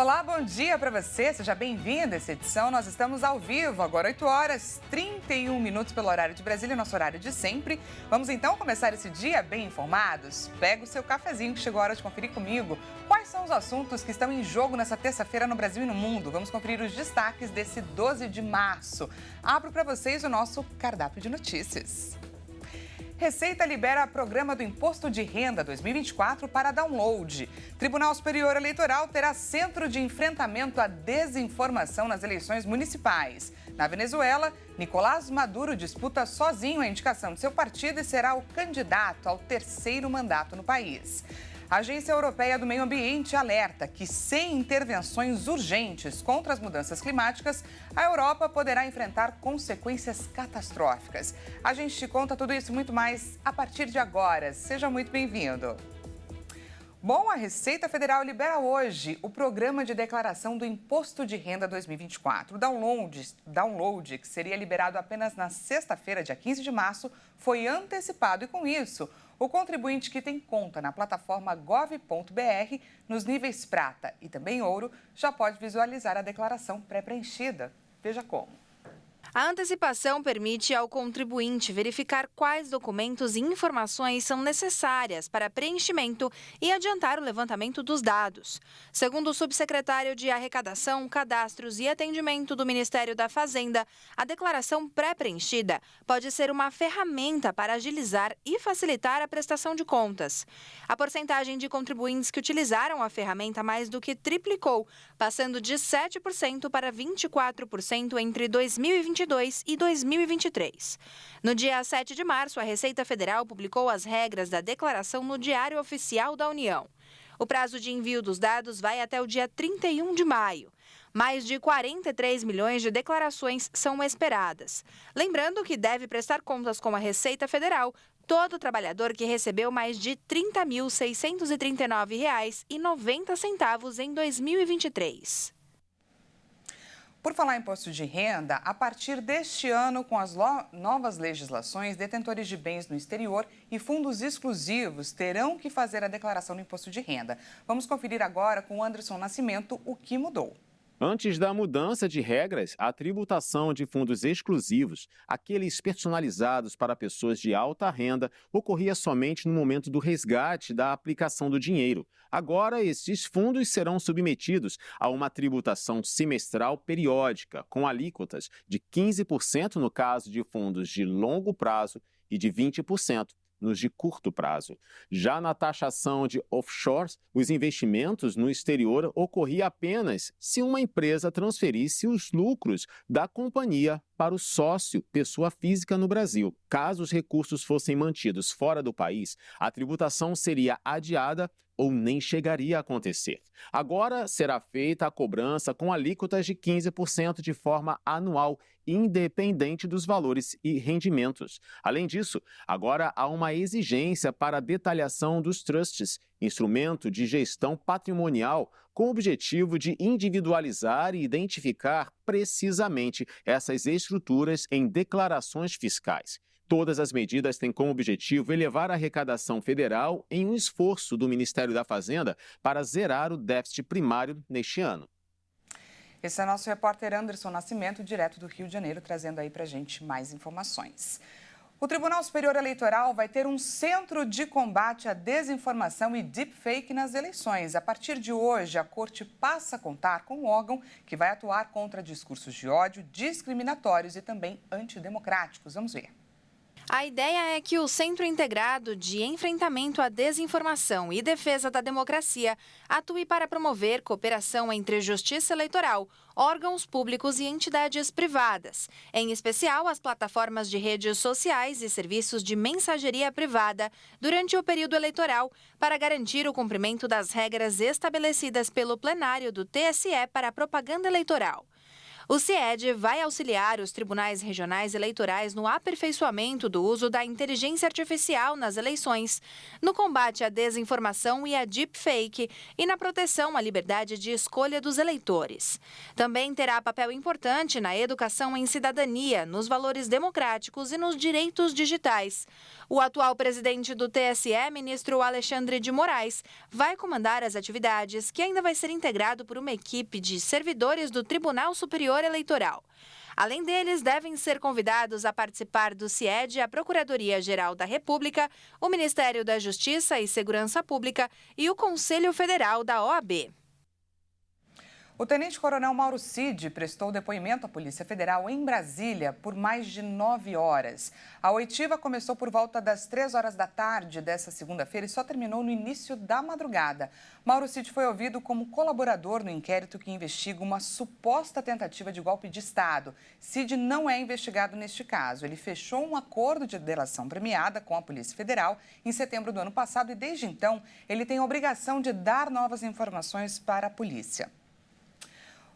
Olá, bom dia para você, seja bem-vindo a essa edição. Nós estamos ao vivo, agora 8 horas 31 minutos pelo horário de Brasília, nosso horário de sempre. Vamos então começar esse dia bem informados? Pega o seu cafezinho que chegou a hora de conferir comigo. Quais são os assuntos que estão em jogo nessa terça-feira no Brasil e no mundo? Vamos conferir os destaques desse 12 de março. Abro para vocês o nosso cardápio de notícias. Receita libera programa do Imposto de Renda 2024 para download. Tribunal Superior Eleitoral terá centro de enfrentamento à desinformação nas eleições municipais. Na Venezuela, Nicolás Maduro disputa sozinho a indicação de seu partido e será o candidato ao terceiro mandato no país. A Agência Europeia do Meio Ambiente alerta que, sem intervenções urgentes contra as mudanças climáticas, a Europa poderá enfrentar consequências catastróficas. A gente te conta tudo isso e muito mais a partir de agora. Seja muito bem-vindo. Bom, a Receita Federal libera hoje o Programa de Declaração do Imposto de Renda 2024. O download, que seria liberado apenas na sexta-feira, dia 15 de março, foi antecipado e, com isso, o contribuinte que tem conta na plataforma gov.br, nos níveis prata e também ouro, já pode visualizar a declaração pré-preenchida. Veja como. A antecipação permite ao contribuinte verificar quais documentos e informações são necessárias para preenchimento e adiantar o levantamento dos dados. Segundo o subsecretário de Arrecadação, Cadastros e Atendimento do Ministério da Fazenda, a declaração pré-preenchida pode ser uma ferramenta para agilizar e facilitar a prestação de contas. A porcentagem de contribuintes que utilizaram a ferramenta mais do que triplicou, passando de 7% para 24% entre 2022 e 2023. No dia 7 de março, a Receita Federal publicou as regras da declaração no Diário Oficial da União. O prazo de envio dos dados vai até o dia 31 de maio. Mais de 43 milhões de declarações são esperadas. Lembrando que deve prestar contas com a Receita Federal todo trabalhador que recebeu mais de R$ 30.639,90 em 2023. Por falar em imposto de renda, a partir deste ano, com as novas legislações, detentores de bens no exterior e fundos exclusivos terão que fazer a declaração do imposto de renda. Vamos conferir agora com o Anderson Nascimento o que mudou. Antes da mudança de regras, a tributação de fundos exclusivos, aqueles personalizados para pessoas de alta renda, ocorria somente no momento do resgate da aplicação do dinheiro. Agora, esses fundos serão submetidos a uma tributação semestral periódica, com alíquotas de 15% no caso de fundos de longo prazo e de 20% nos de curto prazo. Já na taxação de offshores, os investimentos no exterior ocorriam apenas se uma empresa transferisse os lucros da companhia para o sócio, pessoa física no Brasil. Caso os recursos fossem mantidos fora do país, a tributação seria adiada ou nem chegaria a acontecer. Agora será feita a cobrança com alíquotas de 15% de forma anual, independente dos valores e rendimentos. Além disso, agora há uma exigência para a detalhação dos trusts, instrumento de gestão patrimonial, com o objetivo de individualizar e identificar precisamente essas estruturas em declarações fiscais. Todas as medidas têm como objetivo elevar a arrecadação federal em um esforço do Ministério da Fazenda para zerar o déficit primário neste ano. Esse é nosso repórter Anderson Nascimento, direto do Rio de Janeiro, trazendo aí pra gente mais informações. O Tribunal Superior Eleitoral vai ter um centro de combate à desinformação e deepfake nas eleições. A partir de hoje, a Corte passa a contar com um órgão que vai atuar contra discursos de ódio, discriminatórios e também antidemocráticos. Vamos ver. A ideia é que o Centro Integrado de Enfrentamento à Desinformação e Defesa da Democracia atue para promover cooperação entre Justiça Eleitoral, órgãos públicos e entidades privadas, em especial as plataformas de redes sociais e serviços de mensageria privada, durante o período eleitoral, para garantir o cumprimento das regras estabelecidas pelo plenário do TSE para a propaganda eleitoral. O CIED vai auxiliar os tribunais regionais eleitorais no aperfeiçoamento do uso da inteligência artificial nas eleições, no combate à desinformação e à deepfake e na proteção à liberdade de escolha dos eleitores. Também terá papel importante na educação em cidadania, nos valores democráticos e nos direitos digitais. O atual presidente do TSE, ministro Alexandre de Moraes, vai comandar as atividades, que ainda vai ser integrado por uma equipe de servidores do Tribunal Superior Eleitoral. Além deles, devem ser convidados a participar do CIED a Procuradoria-Geral da República, o Ministério da Justiça e Segurança Pública e o Conselho Federal da OAB. O tenente-coronel Mauro Cid prestou depoimento à Polícia Federal em Brasília por mais de 9 horas. A oitiva começou por volta das 3 horas da tarde desta segunda-feira e só terminou no início da madrugada. Mauro Cid foi ouvido como colaborador no inquérito que investiga uma suposta tentativa de golpe de Estado. Cid não é investigado neste caso. Ele fechou um acordo de delação premiada com a Polícia Federal em setembro do ano passado e, desde então, ele tem a obrigação de dar novas informações para a polícia.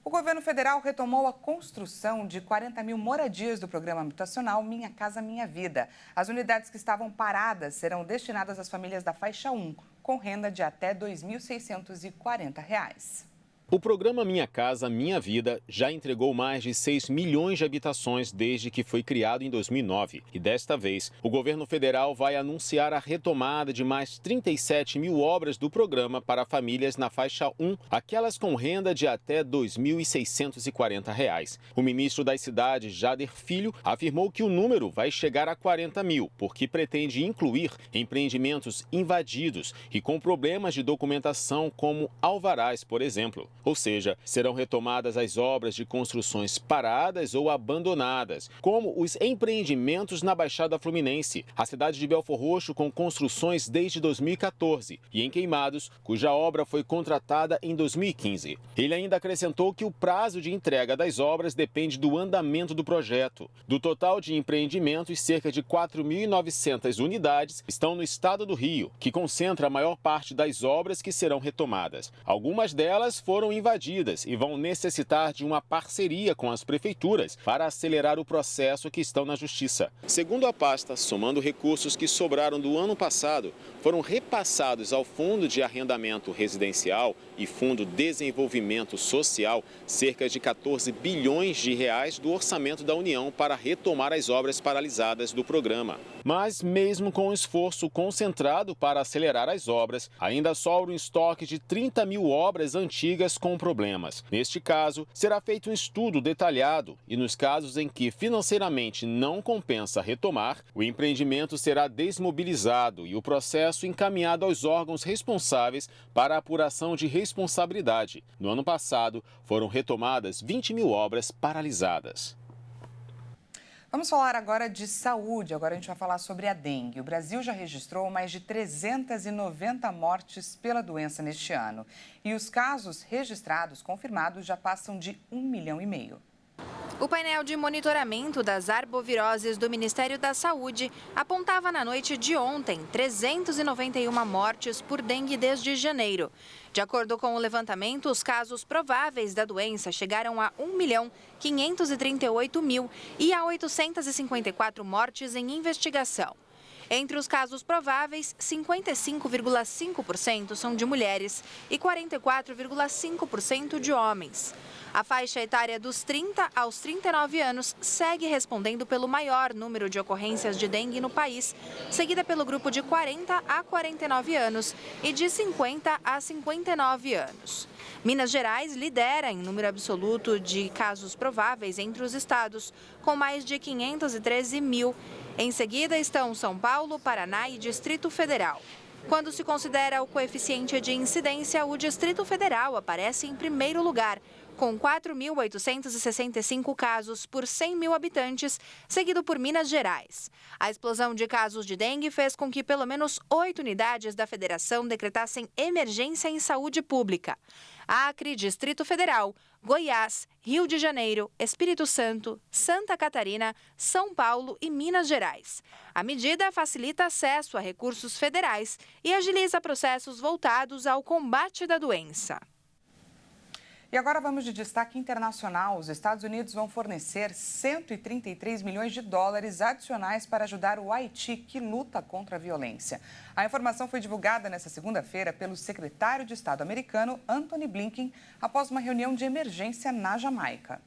O governo federal retomou a construção de 40 mil moradias do programa habitacional Minha Casa Minha Vida. As unidades que estavam paradas serão destinadas às famílias da faixa 1, com renda de até R$ 2.640. O programa Minha Casa Minha Vida já entregou mais de 6 milhões de habitações desde que foi criado em 2009. E desta vez, o governo federal vai anunciar a retomada de mais 37 mil obras do programa para famílias na faixa 1, aquelas com renda de até R$ 2.640. O ministro das Cidades, Jader Filho, afirmou que o número vai chegar a 40 mil, porque pretende incluir empreendimentos invadidos e com problemas de documentação como alvarás, por exemplo. Ou seja, serão retomadas as obras de construções paradas ou abandonadas, como os empreendimentos na Baixada Fluminense, a cidade de Belfor Roxo com construções desde 2014 e em Queimados, cuja obra foi contratada em 2015. Ele ainda acrescentou que o prazo de entrega das obras depende do andamento do projeto. Do total de empreendimentos, cerca de 4.900 unidades estão no estado do Rio, que concentra a maior parte das obras que serão retomadas. Algumas delas foram invadidas e vão necessitar de uma parceria com as prefeituras para acelerar o processo que estão na Justiça. Segundo a pasta, somando recursos que sobraram do ano passado, foram repassados ao Fundo de Arrendamento Residencial e Fundo Desenvolvimento Social cerca de 14 bilhões de reais do orçamento da União para retomar as obras paralisadas do programa. Mas mesmo com o esforço concentrado para acelerar as obras, ainda sobra um estoque de 30 mil obras antigas com problemas. Neste caso, será feito um estudo detalhado e nos casos em que financeiramente não compensa retomar, o empreendimento será desmobilizado e o processo encaminhado aos órgãos responsáveis para a apuração de responsabilidade. No ano passado, foram retomadas 20 mil obras paralisadas. Vamos falar agora de saúde. Agora a gente vai falar sobre a dengue. O Brasil já registrou mais de 390 mortes pela doença neste ano. E os casos registrados confirmados já passam de 1,5 milhão. O painel de monitoramento das arboviroses do Ministério da Saúde apontava na noite de ontem 391 mortes por dengue desde janeiro. De acordo com o levantamento, os casos prováveis da doença chegaram a 1.538.000 e a 854 mortes em investigação. Entre os casos prováveis, 55,5% são de mulheres e 44,5% de homens. A faixa etária dos 30 aos 39 anos segue respondendo pelo maior número de ocorrências de dengue no país, seguida pelo grupo de 40 a 49 anos e de 50 a 59 anos. Minas Gerais lidera em número absoluto de casos prováveis entre os estados, com mais de 513 mil. Em seguida estão São Paulo, Paraná e Distrito Federal. Quando se considera o coeficiente de incidência, o Distrito Federal aparece em primeiro lugar, com 4.865 casos por 100 mil habitantes, seguido por Minas Gerais. A explosão de casos de dengue fez com que pelo menos 8 unidades da federação decretassem emergência em saúde pública. Acre, Distrito Federal, Goiás, Rio de Janeiro, Espírito Santo, Santa Catarina, São Paulo e Minas Gerais. A medida facilita acesso a recursos federais e agiliza processos voltados ao combate da doença. E agora vamos de destaque internacional. Os Estados Unidos vão fornecer 133 milhões de dólares adicionais para ajudar o Haiti, que luta contra a violência. A informação foi divulgada nesta segunda-feira pelo secretário de Estado americano, Antony Blinken, após uma reunião de emergência na Jamaica.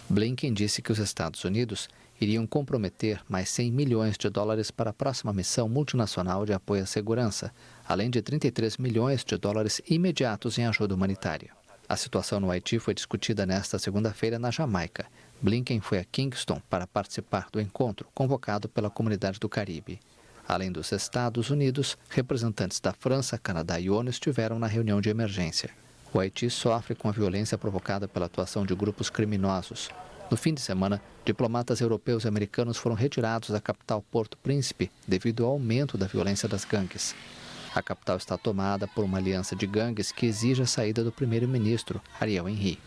Blinken disse que os Estados Unidos iriam comprometer mais 100 milhões de dólares para a próxima missão multinacional de apoio à segurança, além de 33 milhões de dólares imediatos em ajuda humanitária. A situação no Haiti foi discutida nesta segunda-feira na Jamaica. Blinken foi a Kingston para participar do encontro convocado pela Comunidade do Caribe. Além dos Estados Unidos, representantes da França, Canadá e ONU estiveram na reunião de emergência. O Haiti sofre com a violência provocada pela atuação de grupos criminosos. No fim de semana, diplomatas europeus e americanos foram retirados da capital Porto Príncipe devido ao aumento da violência das gangues. A capital está tomada por uma aliança de gangues que exige a saída do primeiro-ministro, Ariel Henry.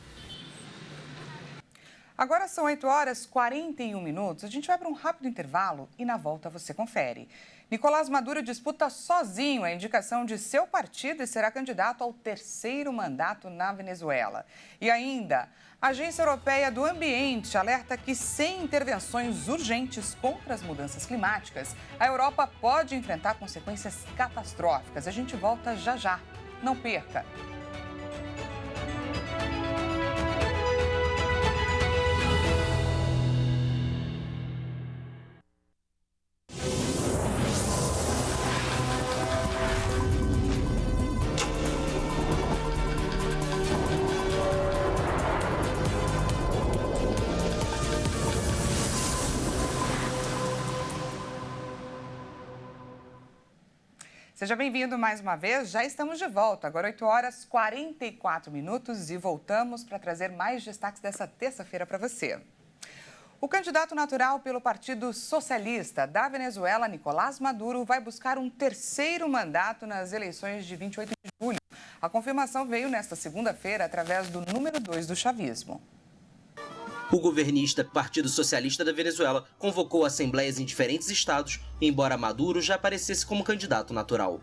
Agora são 8h41. A gente vai para um rápido intervalo e na volta você confere. Nicolás Maduro disputa sozinho a indicação de seu partido e será candidato ao 3º mandato na Venezuela. E ainda, a Agência Europeia do Ambiente alerta que sem intervenções urgentes contra as mudanças climáticas, a Europa pode enfrentar consequências catastróficas. A gente volta já já. Não perca! Seja bem-vindo mais uma vez, já estamos de volta, agora 8h44 e voltamos para trazer mais destaques dessa terça-feira para você. O candidato natural pelo Partido Socialista da Venezuela, Nicolás Maduro, vai buscar um 3º mandato nas eleições de 28 de julho. A confirmação veio nesta segunda-feira através do número 2 do chavismo. O governista Partido Socialista da Venezuela convocou assembleias em diferentes estados, embora Maduro já aparecesse como candidato natural.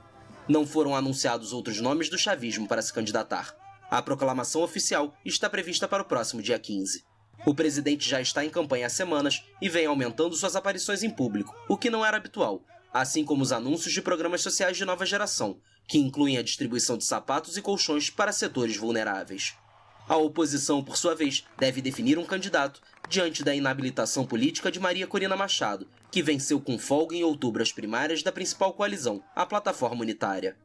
Não foram anunciados outros nomes do chavismo para se candidatar. A proclamação oficial está prevista para o próximo dia 15. O presidente já está em campanha há semanas e vem aumentando suas aparições em público, o que não era habitual, assim como os anúncios de programas sociais de nova geração, que incluem a distribuição de sapatos e colchões para setores vulneráveis. A oposição, por sua vez, deve definir um candidato diante da inabilitação política de Maria Corina Machado, que venceu com folga em outubro as primárias da principal coalizão, a Plataforma Unitária.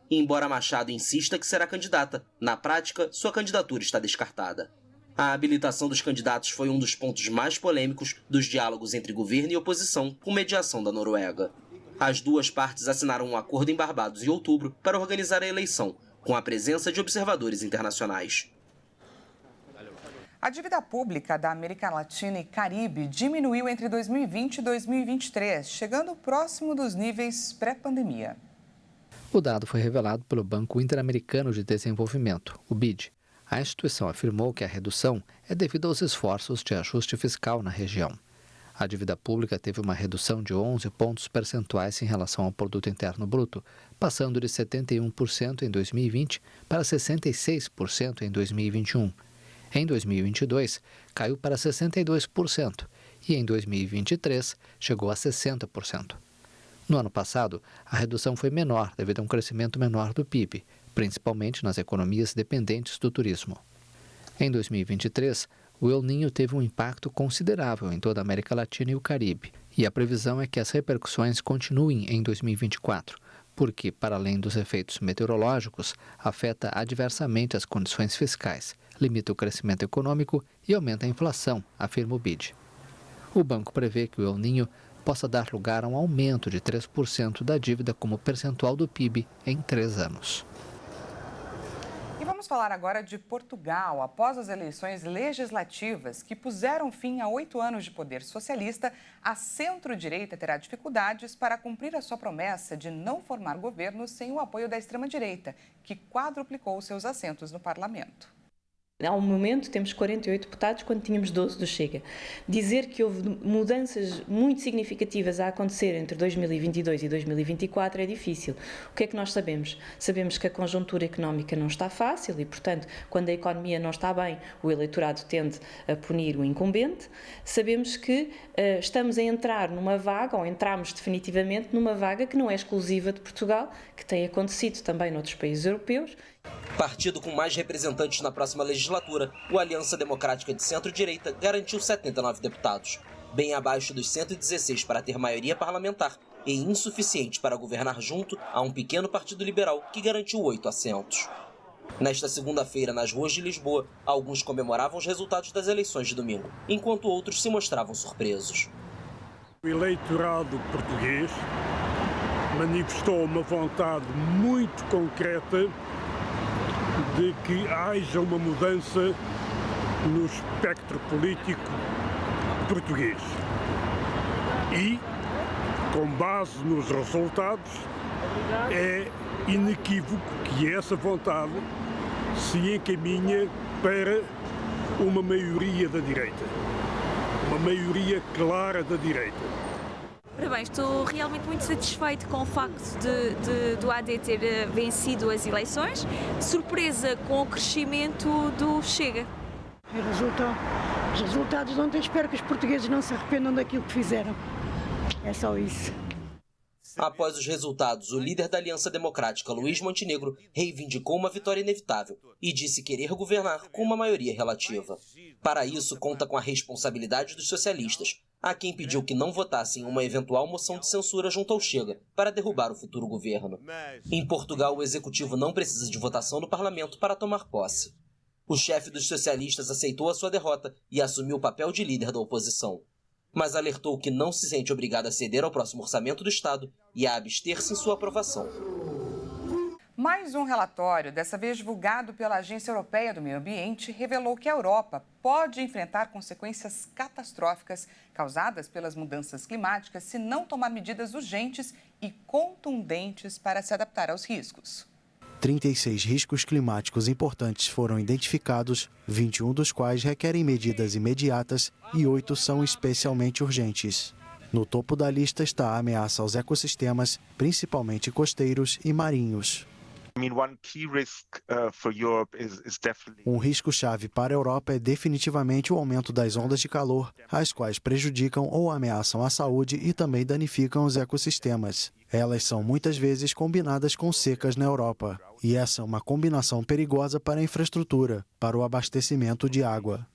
Embora Machado insista que será candidata, na prática, sua candidatura está descartada. A habilitação dos candidatos foi um dos pontos mais polêmicos dos diálogos entre governo e oposição com mediação da Noruega. As duas partes assinaram um acordo em Barbados em outubro para organizar a eleição, com a presença de observadores internacionais. A dívida pública da América Latina e Caribe diminuiu entre 2020 e 2023, chegando próximo dos níveis pré-pandemia. O dado foi revelado pelo Banco Interamericano de Desenvolvimento, o BID. A instituição afirmou que a redução é devido aos esforços de ajuste fiscal na região. A dívida pública teve uma redução de 11 pontos percentuais em relação ao Produto Interno Bruto, passando de 71% em 2020 para 66% em 2021. Em 2022, caiu para 62% e em 2023 chegou a 60%. No ano passado, a redução foi menor devido a um crescimento menor do PIB, principalmente nas economias dependentes do turismo. Em 2023, o El Niño teve um impacto considerável em toda a América Latina e o Caribe, e a previsão é que as repercussões continuem em 2024, porque, para além dos efeitos meteorológicos, afeta adversamente as condições fiscais, limita o crescimento econômico e aumenta a inflação, afirma o BID. O banco prevê que o El Niño possa dar lugar a um aumento de 3% da dívida como percentual do PIB em 3 anos. E vamos falar agora de Portugal. Após as eleições legislativas que puseram fim a 8 anos de poder socialista, a centro-direita terá dificuldades para cumprir a sua promessa de não formar governo sem o apoio da extrema-direita, que quadruplicou seus assentos no parlamento. Ao momento temos 48 deputados quando tínhamos 12 do Chega. Dizer que houve mudanças muito significativas a acontecer entre 2022 e 2024 é difícil. O que é que nós sabemos? Sabemos que a conjuntura económica não está fácil e, portanto, quando a economia não está bem, o eleitorado tende a punir o incumbente. Sabemos que estamos a entrar numa vaga, ou entramos definitivamente numa vaga que não é exclusiva de Portugal, que tem acontecido também noutros países europeus. Partido com mais representantes na próxima legislatura, o Aliança Democrática de Centro-Direita garantiu 79 deputados, bem abaixo dos 116 para ter maioria parlamentar e insuficiente para governar junto a um pequeno partido liberal que garantiu 8 assentos. Nesta segunda-feira, nas ruas de Lisboa, alguns comemoravam os resultados das eleições de domingo, enquanto outros se mostravam surpresos. O eleitorado português manifestou uma vontade muito concreta de que haja uma mudança no espectro político português. E, com base nos resultados, é inequívoco que essa vontade se encaminha para uma maioria da direita. Uma maioria clara da direita. Ora bem, estou realmente muito satisfeito com o facto do AD ter vencido as eleições. Surpresa com o crescimento do Chega. Os resultados de ontem, espero que os portugueses não se arrependam daquilo que fizeram. É só isso. Após os resultados, o líder da Aliança Democrática, Luiz Montenegro, reivindicou uma vitória inevitável e disse querer governar com uma maioria relativa. Para isso, conta com a responsabilidade dos socialistas, a quem pediu que não votassem uma eventual moção de censura junto ao Chega para derrubar o futuro governo. Em Portugal, o executivo não precisa de votação no parlamento para tomar posse. O chefe dos socialistas aceitou a sua derrota e assumiu o papel de líder da oposição, mas alertou que não se sente obrigado a ceder ao próximo orçamento do Estado e a abster-se em sua aprovação. Mais um relatório, dessa vez divulgado pela Agência Europeia do Meio Ambiente, revelou que a Europa pode enfrentar consequências catastróficas causadas pelas mudanças climáticas se não tomar medidas urgentes e contundentes para se adaptar aos riscos. 36 riscos climáticos importantes foram identificados, 21 dos quais requerem medidas imediatas e 8 são especialmente urgentes. No topo da lista está a ameaça aos ecossistemas, principalmente costeiros e marinhos. Um risco-chave para a Europa é definitivamente o aumento das ondas de calor, as quais prejudicam ou ameaçam a saúde e também danificam os ecossistemas. Elas são muitas vezes combinadas com secas na Europa, e essa é uma combinação perigosa para a infraestrutura, para o abastecimento de água.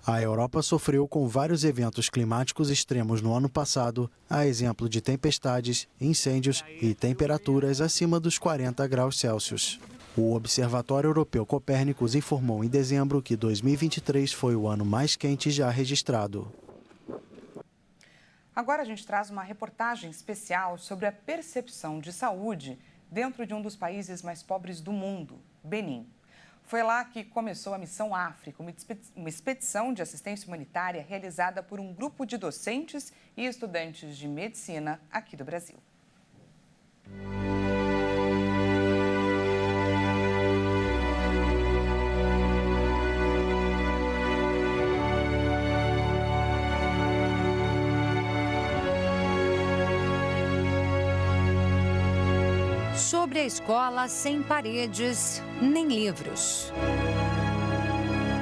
A Europa sofreu com vários eventos climáticos extremos no ano passado, a exemplo de tempestades, incêndios e temperaturas acima dos 40 graus Celsius. O Observatório Europeu Copérnicos informou em dezembro que 2023 foi o ano mais quente já registrado. Agora a gente traz uma reportagem especial sobre a percepção de saúde dentro de um dos países mais pobres do mundo, Benin. Foi lá que começou a Missão África, uma expedição de assistência humanitária realizada por um grupo de docentes e estudantes de medicina aqui do Brasil. Sobre a escola sem paredes nem livros.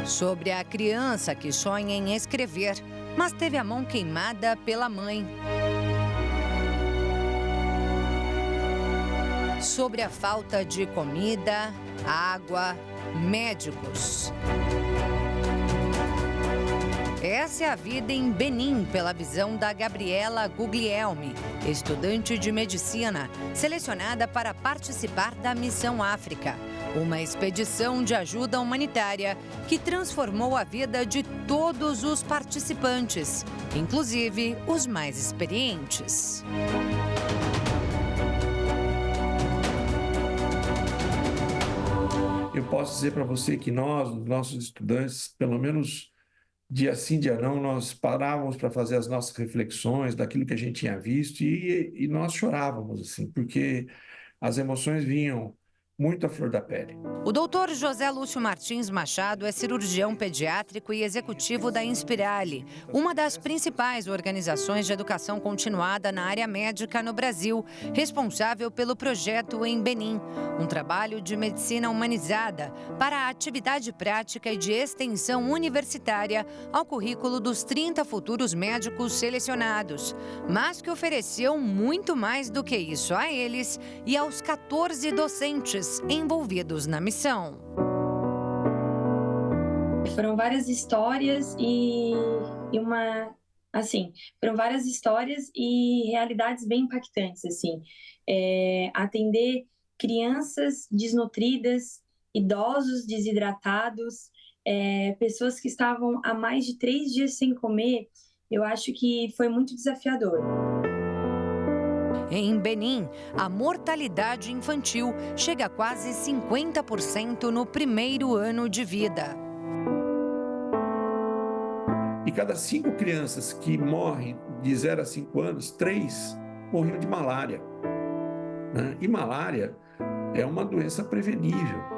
Sobre a criança que sonha em escrever, mas teve a mão queimada pela mãe. Sobre a falta de comida, água, médicos. Essa é a vida em Benin, pela visão da Gabriela Guglielmi, estudante de medicina, selecionada para participar da Missão África, uma expedição de ajuda humanitária que transformou a vida de todos os participantes, inclusive os mais experientes. Eu posso dizer para você que nós, os nossos estudantes, pelo menos dia sim, dia não, nós parávamos para fazer as nossas reflexões daquilo que a gente tinha visto e nós chorávamos, assim, porque as emoções vinham muito à flor da pele. O doutor José Lúcio Martins Machado é cirurgião pediátrico e executivo da Inspirali, uma das principais organizações de educação continuada na área médica no Brasil, responsável pelo projeto em Benim, um trabalho de medicina humanizada para a atividade prática e de extensão universitária ao currículo dos 30 futuros médicos selecionados, mas que ofereceu muito mais do que isso a eles e aos 14 docentes envolvidos na missão. Foram várias histórias foram várias histórias e realidades bem impactantes, assim. Atender crianças desnutridas, idosos desidratados, pessoas que estavam há mais de 3 dias sem comer, eu acho que foi muito desafiador. Em Benim, a mortalidade infantil chega a quase 50% no primeiro ano de vida. E cada 5 crianças que morrem de 0 a 5 anos, 3 morriam de malária. E malária é uma doença prevenível.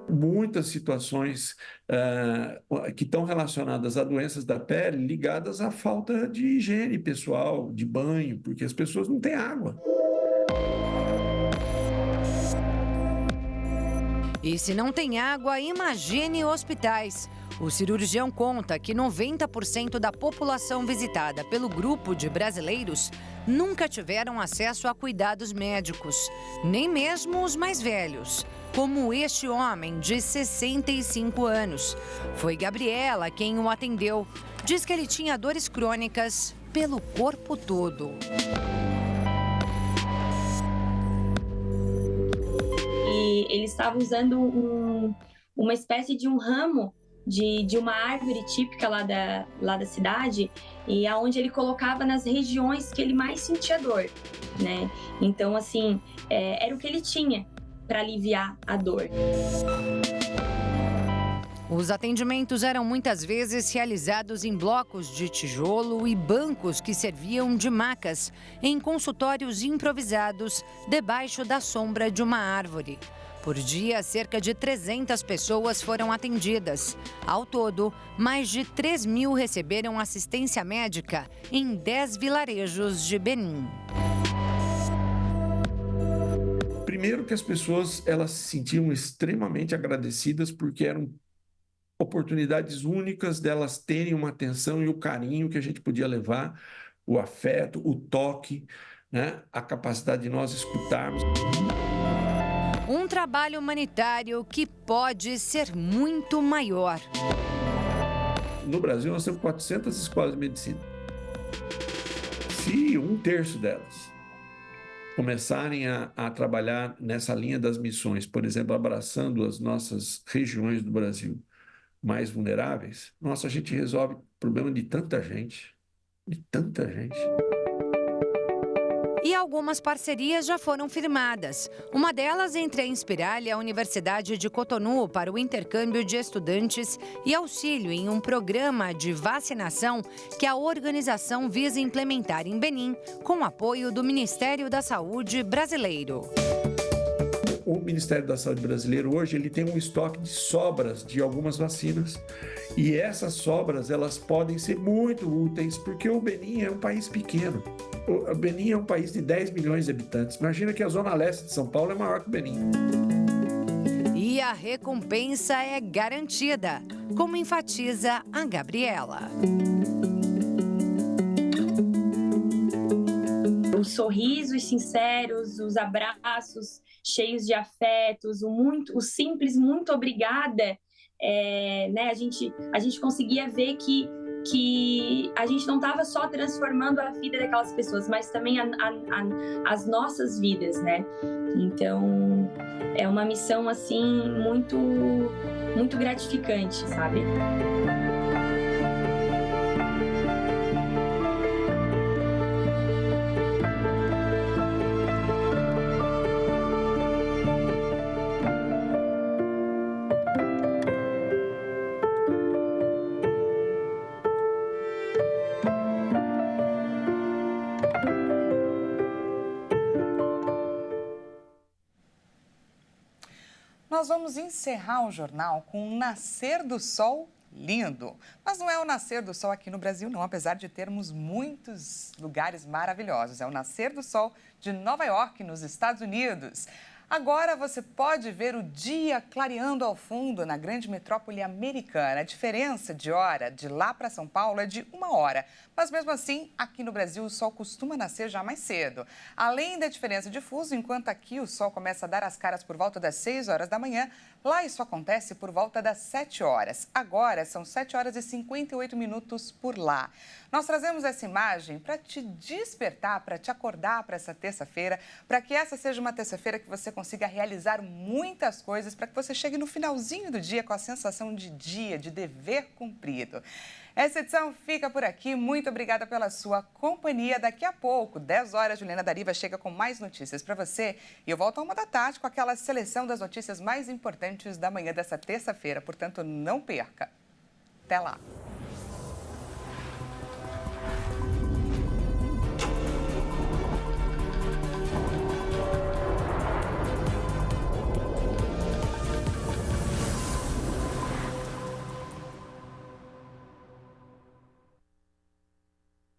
Muitas situações que estão relacionadas a doenças da pele ligadas à falta de higiene pessoal, de banho, porque as pessoas não têm água. E se não tem água, imagine hospitais. O cirurgião conta que 90% da população visitada pelo grupo de brasileiros nunca tiveram acesso a cuidados médicos, nem mesmo os mais velhos, como este homem de 65 anos. Foi Gabriela quem o atendeu. Diz que ele tinha dores crônicas pelo corpo todo. E ele estava usando uma espécie de um ramo de uma árvore típica lá da cidade, e aonde ele colocava nas regiões que ele mais sentia dor, né? Então, assim, era o que ele tinha para aliviar a dor. Os atendimentos eram muitas vezes realizados em blocos de tijolo e bancos que serviam de macas, em consultórios improvisados, debaixo da sombra de uma árvore. Por dia, cerca de 300 pessoas foram atendidas. Ao todo, mais de 3.000 receberam assistência médica em 10 vilarejos de Benim. Primeiro que as pessoas elas se sentiam extremamente agradecidas porque eram oportunidades únicas delas terem uma atenção e o carinho que a gente podia levar, o afeto, o toque, né? A capacidade de nós escutarmos. Um trabalho humanitário que pode ser muito maior. No Brasil, nós temos 400 escolas de medicina. Se 1/3 delas começarem a trabalhar nessa linha das missões, por exemplo, abraçando as nossas regiões do Brasil mais vulneráveis, nossa, a gente resolve o problema de tanta gente, E algumas parcerias já foram firmadas. Uma delas entre a Inspirali e a Universidade de Cotonou para o intercâmbio de estudantes e auxílio em um programa de vacinação que a organização visa implementar em Benim, com apoio do Ministério da Saúde brasileiro. O Ministério da Saúde brasileiro hoje ele tem um estoque de sobras de algumas vacinas e essas sobras elas podem ser muito úteis porque o Benim é um país pequeno. O Benim é um país de 10 milhões de habitantes. Imagina que a zona leste de São Paulo é maior que o Benim. E a recompensa é garantida, como enfatiza a Gabriela. Os sorrisos sinceros, os abraços cheios de afetos, o simples muito obrigada, né? A gente conseguia ver que a gente não estava só transformando a vida daquelas pessoas, mas também as nossas vidas, né? Então, é uma missão, assim, muito, muito gratificante, sabe? nós vamos encerrar o jornal com um nascer do sol lindo. Mas não é o nascer do sol aqui no Brasil, não, apesar de termos muitos lugares maravilhosos. É o nascer do sol de Nova York, nos Estados Unidos. Agora você pode ver o dia clareando ao fundo na grande metrópole americana. A diferença de hora de lá para São Paulo é de 1 hora. Mas mesmo assim, aqui no Brasil o sol costuma nascer já mais cedo. Além da diferença de fuso, enquanto aqui o sol começa a dar as caras por volta das 6 horas da manhã, lá isso acontece por volta das 7 horas. Agora são 7 horas e 58 minutos por lá. Nós trazemos essa imagem para te despertar, para te acordar para essa terça-feira, para que essa seja uma terça-feira que você consiga realizar muitas coisas, para que você chegue no finalzinho do dia com a sensação de dia, de dever cumprido. Essa edição fica por aqui. Muito obrigada pela sua companhia. Daqui a pouco, 10 horas, Juliana Dariva chega com mais notícias para você. E eu volto à 1 da tarde com aquela seleção das notícias mais importantes da manhã dessa terça-feira. Portanto, não perca. Até lá.